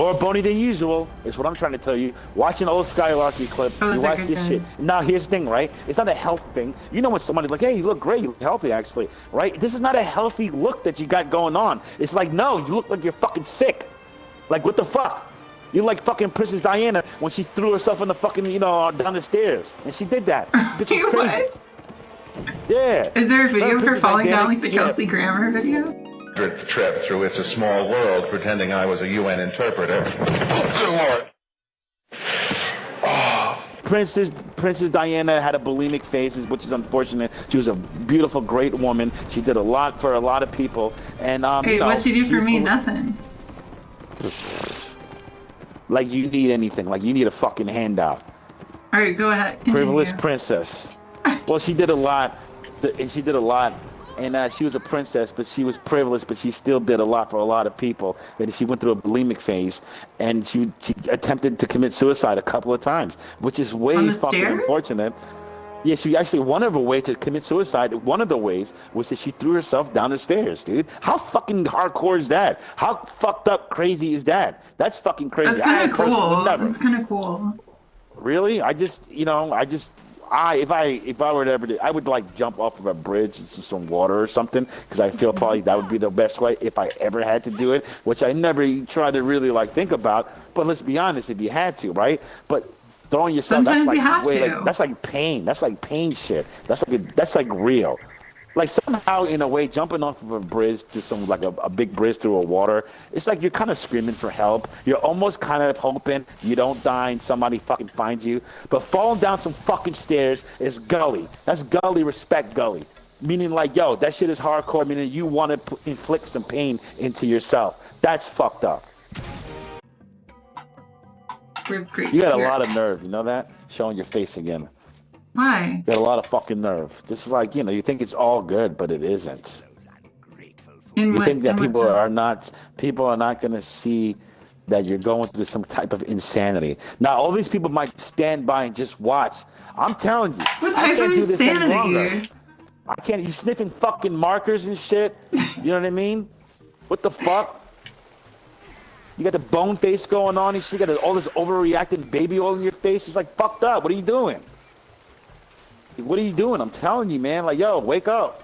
More bony than usual is what I'm trying to tell you. Watching old Skylarky clip, you watch this shit. Now here's the thing, right? It's not a health thing. You know when somebody's like, hey, you look great, you look healthy actually, right? This is not a healthy look that you got going on. It's like, no, you look like you're fucking sick. Like, what the fuck? You're like fucking Princess Diana when she threw herself in the fucking, down the stairs. And she did that. Bitch was crazy. What? Yeah. Is there a video of her falling down like the Kelsey Grammer video? Trip through It's a Small World pretending I was a UN interpreter. Oh, good Lord. Princess Diana had a bulimic phase, which is unfortunate. She was a beautiful, great woman. She did a lot for a lot of people. And hey, what'd she do for me? Nothing. Like you need anything. Like you need a fucking handout. All right, go ahead. Continue. Privileged princess. Well, she did a lot. She did a lot. And she was a princess, but she was privileged, but she still did a lot for a lot of people. And she went through a bulimic phase, and she attempted to commit suicide a couple of times, which is way fucking unfortunate. Yeah, she actually, one of her ways to commit suicide, one of the ways was that she threw herself down the stairs, dude. How fucking hardcore is that? How fucked up crazy is that? That's fucking crazy. That's kind of cool. That's kind of cool. Really? If I were to ever do, I would like jump off of a bridge into some water or something, because I feel probably that would be the best way if I ever had to do it, which I never try to really like think about. But let's be honest, if you had to, right? But throwing yourself, sometimes that's like you have to. Like, that's like pain. That's like pain shit. That's like real. Like somehow, in a way, jumping off of a bridge to some like a big bridge through a water, it's like you're kind of screaming for help. You're almost kind of hoping you don't die and somebody fucking finds you. But falling down some fucking stairs is gully. That's gully respect gully. Meaning like, yo, that shit is hardcore, meaning you want to inflict some pain into yourself. That's fucked up. You got a lot of nerve, you know that? Showing your face again. Why? You got a lot of fucking nerve. This is like, you think it's all good, but it isn't. You think that people are not going to see that you're going through some type of insanity. Now, all these people might stand by and just watch. I'm telling you. What type of insanity? I can't. You sniffing fucking markers and shit. You know what I mean? What the fuck? You got the bone face going on and shit. You got all this overreacting baby oil in your face. It's like fucked up. What are you doing? What are you doing? I'm telling you, man. Like, yo, wake up.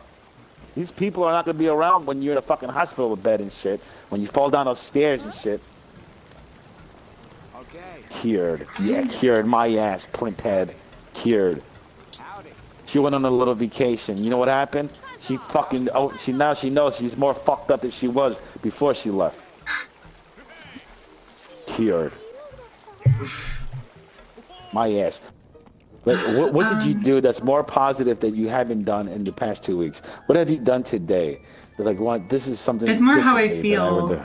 These people are not going to be around when you're in a fucking hospital bed and shit. When you fall down those stairs and shit. Okay. Cured. Yeah, cured. My ass, Clint head. Cured. She went on a little vacation. You know what happened? She fucking, now she knows she's more fucked up than she was before she left. Cured. My ass. Like, what did you do that's more positive that you haven't done in the past 2 weeks? What have you done today? Like, this is something. It's more how I feel.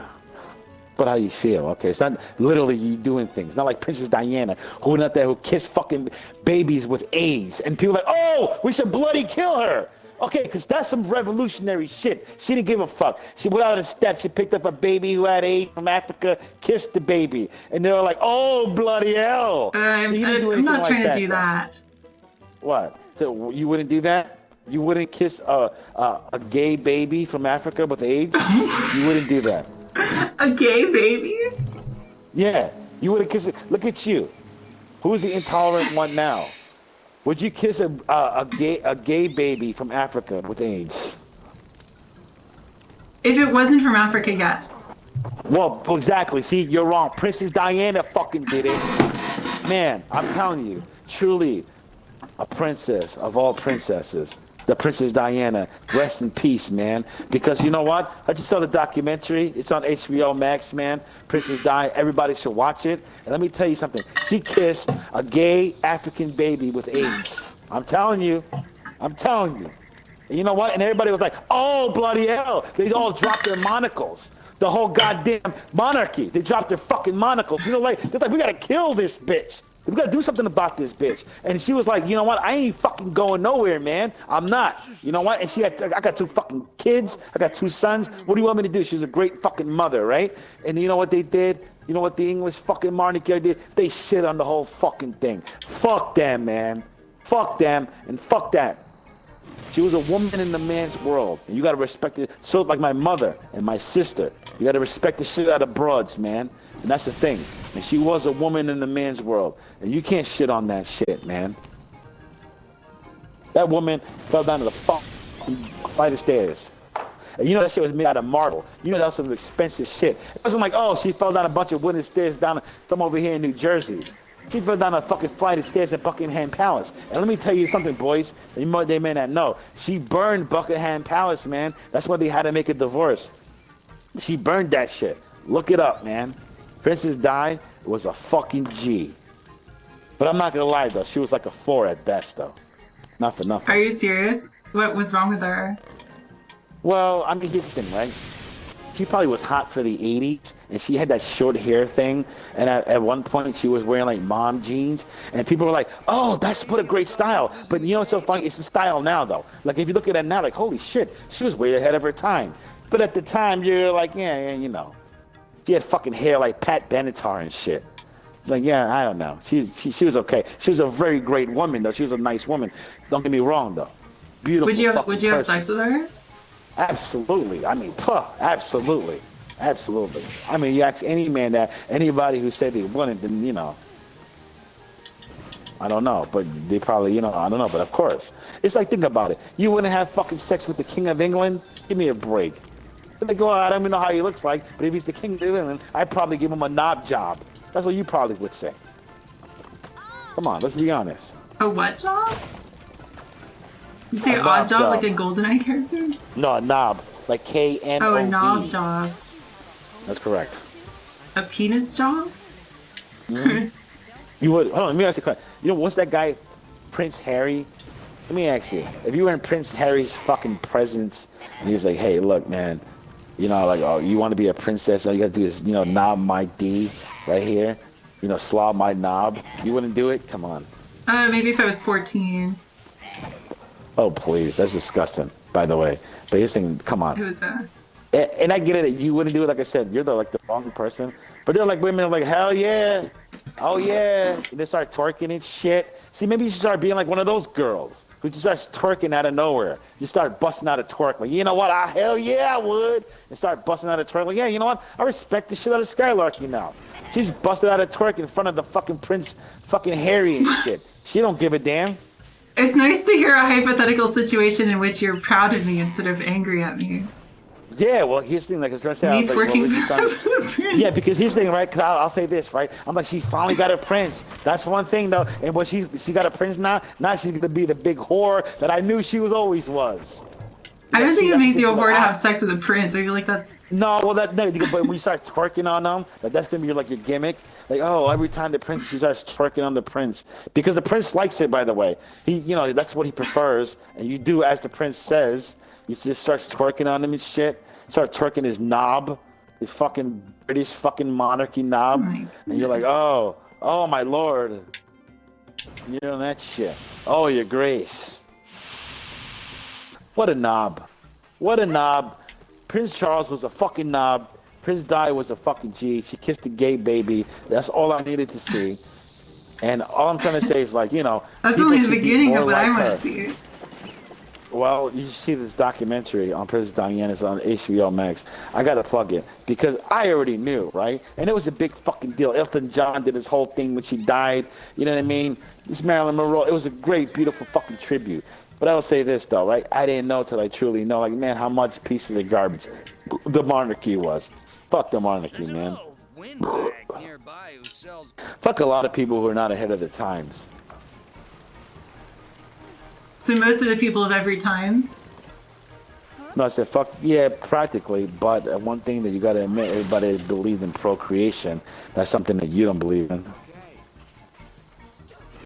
But how you feel, okay? It's not literally you doing things. Not like Princess Diana, who went out there who kissed fucking babies with AIDS, and people are like, oh, we should bloody kill her. Okay, because that's some revolutionary shit. She didn't give a fuck. She went out of the steps. She picked up a baby who had AIDS from Africa, kissed the baby. And they were like, oh, bloody hell. I'm not trying to do that. What? So you wouldn't do that? You wouldn't kiss a gay baby from Africa with AIDS? You wouldn't do that. A gay baby? Yeah, you wouldn't kiss it. Look at you. Who's the intolerant one now? Would you kiss a gay baby from Africa with AIDS? If it wasn't from Africa, yes. Well, exactly. See, you're wrong. Princess Diana fucking did it. Man, I'm telling you, truly a princess of all princesses. The Princess Diana. Rest in peace, man. Because you know what? I just saw the documentary. It's on HBO Max, man. Princess Diana. Everybody should watch it. And let me tell you something. She kissed a gay African baby with AIDS. I'm telling you. I'm telling you. And you know what? And everybody was like, oh, bloody hell. They all dropped their monocles. The whole goddamn monarchy. They dropped their fucking monocles. You know, like, they're like, we gotta kill this bitch. We gotta do something about this bitch. And she was like, you know what? I ain't fucking going nowhere, man. I'm not. You know what? And I got 2 fucking kids. I got 2 sons. What do you want me to do? She's a great fucking mother, right? And you know what they did? You know what the English fucking monarchy did? They shit on the whole fucking thing. Fuck them, man. Fuck them and fuck that. She was a woman in the man's world, and you gotta respect it. So like my mother and my sister, you gotta respect the shit out of broads, man. And that's the thing. And she was a woman in the man's world, and you can't shit on that shit, man. That woman fell down to the flight of stairs. And you know that shit was made out of marble. You know that was some expensive shit. It wasn't like, oh, she fell down a bunch of wooden stairs down from over here in New Jersey. She fell down a fucking flight of stairs at Buckingham Palace. And let me tell you something, boys. They may not know. She burned Buckingham Palace, man. That's why they had to make a divorce. She burned that shit. Look it up, man. Princess Di was a fucking G. But I'm not gonna lie, though. She was like a 4 at best, though. Not for nothing. Are you serious? What was wrong with her? Well, I mean, here's the thing, right? She probably was hot for the 80s, and she had that short hair thing, and at one point she was wearing like mom jeans, and people were like, oh, that's what a great style. But you know what's so funny? It's the style now, though. Like, if you look at it now, like, holy shit, she was way ahead of her time. But at the time, you're like, yeah, you know. She had fucking hair like Pat Benatar and shit. It's like, yeah, I don't know. She was okay. She was a very great woman, though. She was a nice woman. Don't get me wrong, though. Beautiful. Would you have sex with her? Absolutely. I mean, absolutely. Absolutely. I mean, you ask any man that, anybody who said they wouldn't, then, you know, I don't know, but they probably, you know, I don't know, but of course. It's like, think about it. You wouldn't have fucking sex with the King of England? Give me a break. They go, I don't even know how he looks like, but if he's the King of England, I'd probably give him a knob job. That's what you probably would say. Come on, let's be honest. A what job? You say A odd knob job like a GoldenEye character? No, a knob. Like K-N-O-B. Oh, a knob job. That's correct. A penis job? Mm-hmm. You would, hold on, let me ask you a question. You know, what's that guy, Prince Harry? Let me ask you, if you were in Prince Harry's fucking presence, and he was like, hey, look, man, you know, like, oh, you want to be a princess, all you got to do is, you know, knob my D right here, you know, slob my knob. You wouldn't do it? Come on. Maybe if I was 14. Oh, please, that's disgusting, by the way. But you're saying, come on. Who is that? And I get it, you wouldn't do it, like I said, you're the wrong person. But they're like, women are like, hell yeah, oh yeah. And they start twerking and shit. See, maybe you should start being like one of those girls who just starts twerking out of nowhere. You start busting out a twerk, like, you know what, hell yeah, I would. And start busting out a twerk, like, yeah, you know what, I respect the shit out of Skylarky now. She's busted out a twerk in front of the fucking Prince fucking Harry and shit. She don't give a damn. It's nice to hear a hypothetical situation in which you're proud of me instead of angry at me. Yeah, well, here's the thing, like, I was trying to say, I was like, Working well, for the prince. yeah, because here's the thing, right? Because I'll say this, right? I'm like, she finally got a prince. That's one thing, though. And when she got a prince now she's gonna be the big whore that I knew she always was. I don't think it makes you a whore to have sex. sex with a prince. I feel like that's... No, well, no, but when you start twerking on them, that's gonna be your gimmick. Like, oh, every time the prince, she starts twerking on the prince, because the prince likes it. By the way, he, you know, that's what he prefers, and you do as the prince says. You just start twerking on him and shit. Start twerking his knob, his fucking British fucking monarchy knob, and you're like, oh my lord, you know that shit. Oh, your grace. What a knob. What a knob. Prince Charles was a fucking knob. Prince Di was a fucking G. She kissed a gay baby. That's all I needed to see. And all I'm trying to say is, like, you know, that's only the beginning of what I want to see. Well, you should see this documentary on Princess Diana. It's on HBO Max. I got to plug it because I already knew, right? And it was a big fucking deal. Elton John did his whole thing when she died. You know what I mean? This Marilyn Monroe. It was a great, beautiful fucking tribute. But I will say this, though, right? I didn't know till I truly know, like, man, how much pieces of garbage the monarchy was. Fuck the monarchy, man. Fuck a lot of people who are not ahead of their times. So most of the people of every time? No, I said fuck, yeah, practically. But one thing that you got to admit, everybody believes in procreation. That's something that you don't believe in.